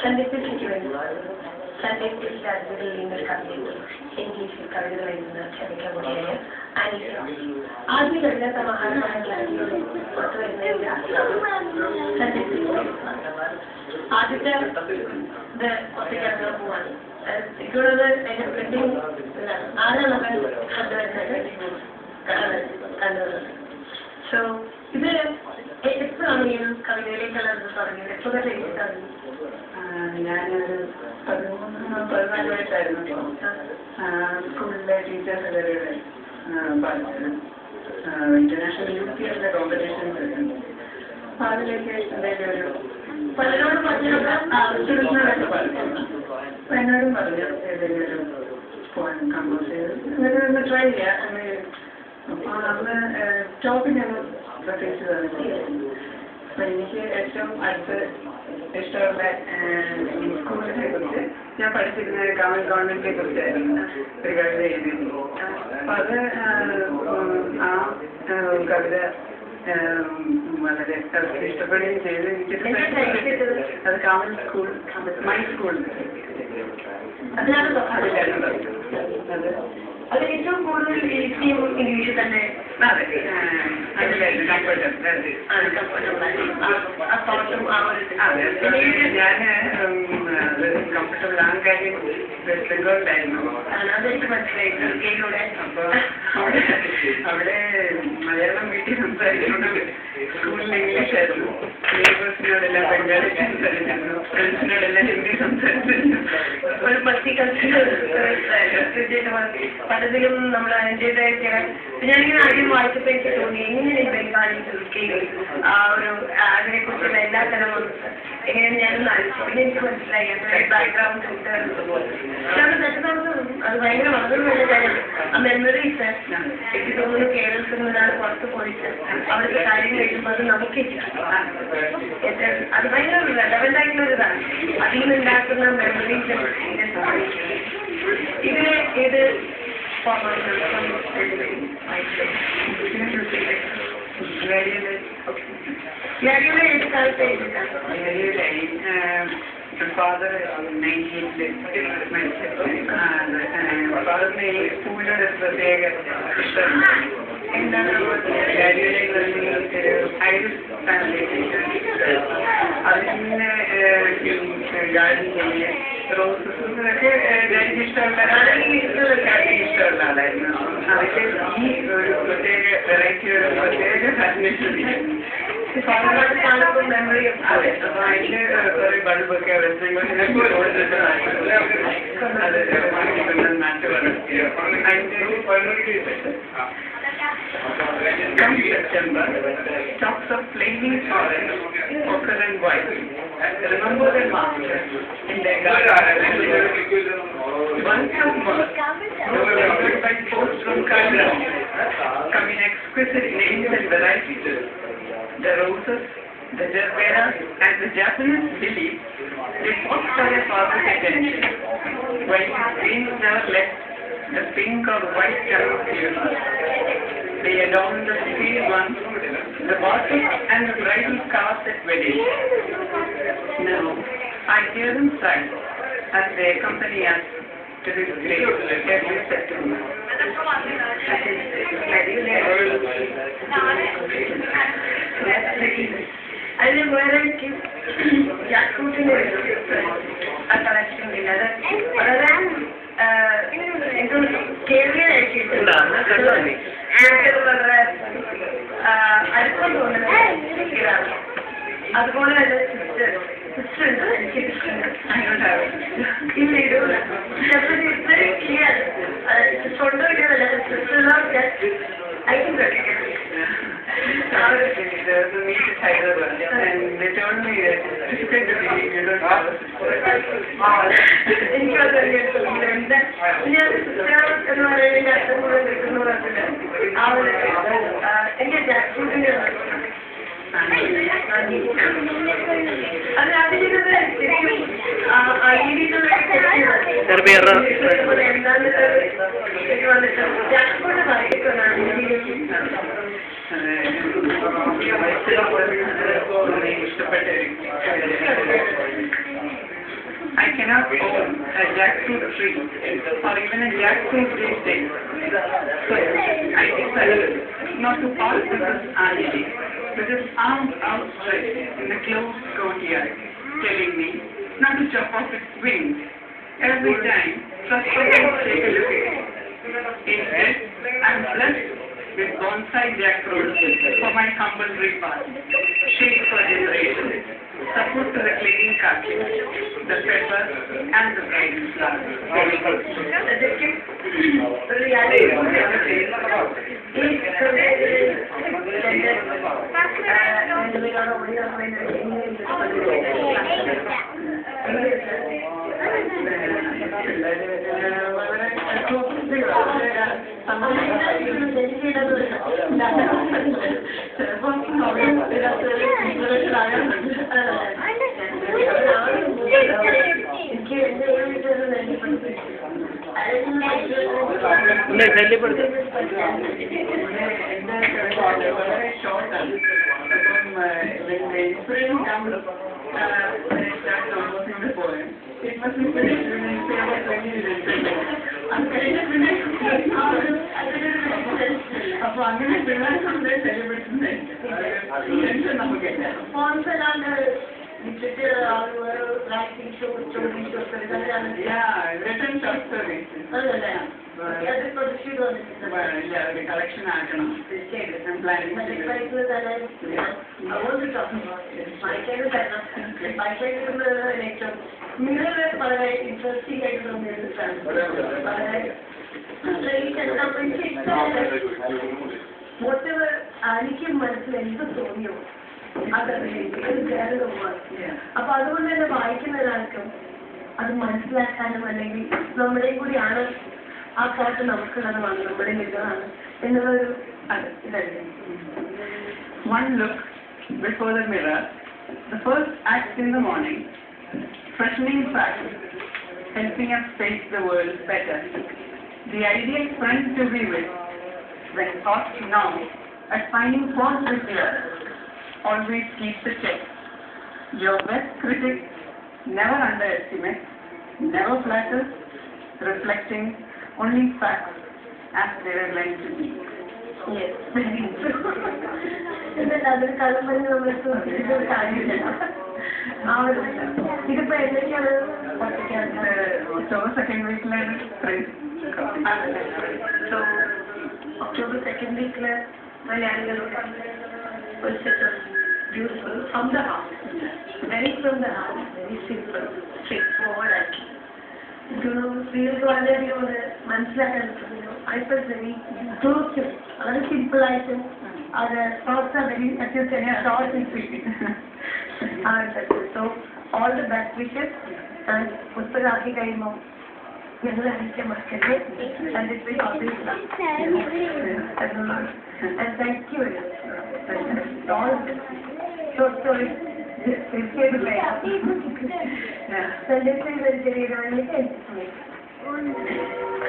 സന്ധ്യയ്ക്ക് വേണ്ടി സന്ധ്യയ്ക്ക് രാജ്യങ്ങളിൽ കവിതയുണ്ട് ഇംഗ്ലീഷിൽ കവിതകൾ എഴുതുന്ന ക്ഷണിക്കാൻ കൂടിയായ ആനിസ. ആദ്യം എല്ലാ സമാഹാരങ്ങളാണ് പുറത്തു വരുന്നതിന്റെ സന്ധ്യയ്ക്ക് ആദ്യത്തെ ഇത് ഒറ്റയ്ക്ക് പോവാണ്. ഇതുള്ളത് അതിന്റെ പ്രിന്റിങ് ആരാണ് നമ്മൾ കണ്ടുവരുന്നത് കണ്ടുവരുന്നത്. സോ ഇത് എപ്പോഴാണ് ഈ കവിതയിലേക്കുള്ള തുടങ്ങിയത്? എപ്പോഴും എഴുതിയിട്ടാണ്? ഞാനൊരു 13-14 വയസ്സായിരുന്നു. സ്കൂളിലെ ടീച്ചേഴ്സ് എല്ലാവരും പഠിച്ചത് ഇന്റർനാഷണൽ യൂത്ത് ഇയറിന്റെ കോമ്പറ്റീഷൻസ് വരുന്നുണ്ട്. അപ്പൊ അതിലേക്ക് എന്തെങ്കിലും ഒരു പലരോടും സ്റ്റുഡൻസിനോടൊക്കെ പറഞ്ഞു. അപ്പൊ എന്നോടും പറഞ്ഞു ഏതെങ്കിലും ഒരു പോയിം കമ്പോസ് ചെയ്ത് അങ്ങനെ ട്രൈ ചെയ്യാം. അപ്പൊ അന്ന് ടോപ്പിനൊന്നും പ്രത്യേകിച്ച് തന്നിട്ടില്ല. അപ്പൊ എനിക്ക് ഏറ്റവും അടുത്ത് ഇഷ്ടമുള്ള സ്കൂളിനെ കുറിച്ച് ഞാൻ പഠിച്ചിരുന്ന ഗവൺമെന്റിനെ കുറിച്ചായിരുന്നു ഒരു കവിത എഴുതിയിരുന്നു. അപ്പൊ അത് ആ കവിത വളരെ ഇഷ്ടപ്പെടുകയും ചെയ്ത് എനിക്ക് അത് കാമൻ സ്കൂൾ മൈ സ്കൂൾ അത് ഏറ്റവും കൂടുതൽ ഈസിയും ഇംഗ്ലീഷ് തന്നെ. അതെ അതിലായിരുന്നു കംഫർട്ടബിൾ. അതെ ഞാൻ കംഫർട്ടബിൾ ആകാൻ കാര്യം വെസ്റ്റ് ബംഗാളിലായിരുന്നു. അതെനിക്ക് മനസ്സിലായി. അപ്പൊ അവിടെ മലയാളം വീട്ടിൽ സംസാരിച്ചുകൊണ്ട് സ്കൂളിൽ ഇംഗ്ലീഷ് ആയിരുന്നു. നെയ്ബേഴ്സിനോടെല്ലാം ബംഗാളി സംസാരിച്ചിരുന്നു, ഫ്രണ്ട്സിനോടെല്ലാം ഹിന്ദി സംസാരിച്ചിരുന്നു. ഒരു മൾട്ടി കൾച്ചറൽ പലതിലും നമ്മൾ അതിൻ്റെതായിട്ട് ഞാനിങ്ങനെ ആദ്യം വായിച്ചപ്പോൾ എനിക്ക് തോന്നി എങ്ങനെയാണ് ബംഗാളി തുർക്കിയിൽ ആ ഒരു അതിനെക്കുറിച്ചുള്ള എല്ലാ തരം എങ്ങനെയാണ് ഞാനൊന്ന് ആലോചിച്ചു. പിന്നെ എനിക്ക് മനസ്സിലായി അതിൻ്റെ ബാക്ക്ഗ്രൗണ്ട് പക്ഷെ അത് പെട്ടെന്ന് അത് ഭയങ്കര വളരെ നല്ല കാര്യം. ആ മെമ്മറീസ് എനിക്ക് തോന്നുന്നു കേരളത്തിൽ നിന്നാണ് പുറത്ത് പോയിട്ട് അവിടുത്തെ കാര്യങ്ങൾ എഴുതുമ്പോൾ അത് നമുക്ക് അത് ഭയങ്കര റെലവൻ്റ് ആയിട്ടുള്ള ഒരു ഇതാണ്. അതിൽ നിന്നുണ്ടാക്കുന്ന മെമ്മറീസ് ഇതിന് ഏത് ഞാനിവിടെ ഏത് കാലത്ത് എഴുതിയിട്ടാണ്? ഫാദർ 98 ഫാദറിന് ഈ സ്കൂളിനോട് പ്രത്യേക ഇഷ്ടം. എന്താണ് ഐറിഷ് ഫാമിലി അതിന് ഗാർഡൻ ചെയ്യ റോസസൊക്കെ എനിക്ക് ഇഷ്ടമുള്ള ഇഷ്ടമുള്ള ആളായിരുന്നു. അതൊക്കെ ഈ ഒരു പ്രത്യേക വെറൈറ്റി ഒരു പ്രത്യേക ഫാസിനേഷൻ മെമ്മറിയും. അതെ അപ്പൊ അതിന് ഒരു ബൾബൊക്കെ Come September, stalks of flaming forest, ochre and white, remember the master in their garden. Once of mirth, delivered by post from Cairo, come in exquisite names and varieties. The roses, the gerberas, and the Japanese lilies, they fought for their father's attention, while his wings never left the pink or white color. They adorn the steel ones, the bottles, and the bridal cars at weddings. Now, I hear them sigh as they accompany us to this grave every September. അതിന് വേറെ ജാക്കൂട്ടിന് ആ collection ഇല്ല. അത് വളരെ എന്തോ കേൾവിയായിട്ടുണ്ട്. വളരെ അടുപ്പം തോന്നുന്നത് ഇതാണ്. അതുപോലെ തന്നെ സിസ്റ്റർ ഉണ്ട്, എനിക്ക് ഇല്ല ഇടൂല കൊണ്ടുപോയിട്ടല്ല സിസ്റ്ററിനൊക്കെ ഐക്യം കഴിക്കും. എനിക്കത് എന്താ ഞാൻ സിസ്റ്റർ എന്ന് പറയുന്നതിന്റെ അർത്ഥം കൂടെ കിട്ടുന്ന പറഞ്ഞില്ല. ആ ഒരു എന്റെ ജാക്കൂട്ടിന്റെ അത് അതിൻ്റെ എന്താന്ന് വന്നിട്ട് ജാക്കൂട്ട് വായിക്കുന്നതാണ്. ഇഷ്ടപ്പെട്ട cannot own a jackfruit tree or even a jackfruit estate. So I decided not to pass this annually, with his arms outstretched in the closed courtyard, telling me not to chop off its wings every time trustworthy take a look at it. Instead, I'm blessed with bonsai jackfruit for my humble repast, shade for generations, support to the cleaning cartridge, the pepper and the bridal flowers. It must be finished within 20 minutes. അപ്പോൾ അങ്ങനെ പിള്ളേർക്കുണ്ട് celebration tension നമുക്കില്ല. Return short service collection ആക്കണം. നിങ്ങൾ വളരെ interesting ആയിട്ട് തോന്നിയിട്ടാണ്. whatever എനിക്ക് മനസ്സിൽ എന്ത് തോന്നിയോ അപ്പൊ അതുകൊണ്ട് തന്നെ വായിക്കുന്ന ഒരാൾക്കും അത് മനസ്സിലാക്കാനും അല്ലെങ്കിൽ നമ്മുടെയും കൂടിയാണ് ആ കാലത്ത് നമുക്കുള്ളതാണ് നമ്മുടെ ഇതാണ് എന്നുള്ളൊരു ഇതല്ലേ. One look before the mirror, the first act in the morning, freshening practice, helping us face the world better. The ideal friend to be with, when caught now at finding fault with you, always keep the check. Your best critic never underestimates, never flatters, reflecting only facts as they were meant to be. Yes, very true. അതൊരു കളം പറഞ്ഞ് നമ്മൾ സൂക്ഷിച്ചിട്ടൊരു കാര്യമില്ല. ഇതിപ്പോ എന്തൊക്കെയാണ് October 2nd weekലാണ് So October 2nd weekല് മലയാളികളുടെ ഒരു set of beautiful from the house, very from the house, very simple, straightforward ആക്കി. സ്ത്രീകൾക്ക് വളരെയധികം മനസ്സിലാക്കാൻ പറ്റുന്നു. I felt very close to it. വളരെ സിമ്പിൾ ആയിട്ട് അത് thoughts are very short and sweet. So all the best wishes and പുസ്തകമാക്കി കഴിയുമ്പോൾ ഞങ്ങൾ അറിയിക്കാൻ മറക്കരുത്. And it will always last. And thank you very much. All the short stories തീർച്ചയായിട്ടും പറയാം. സന്ദേശം ചെറിയ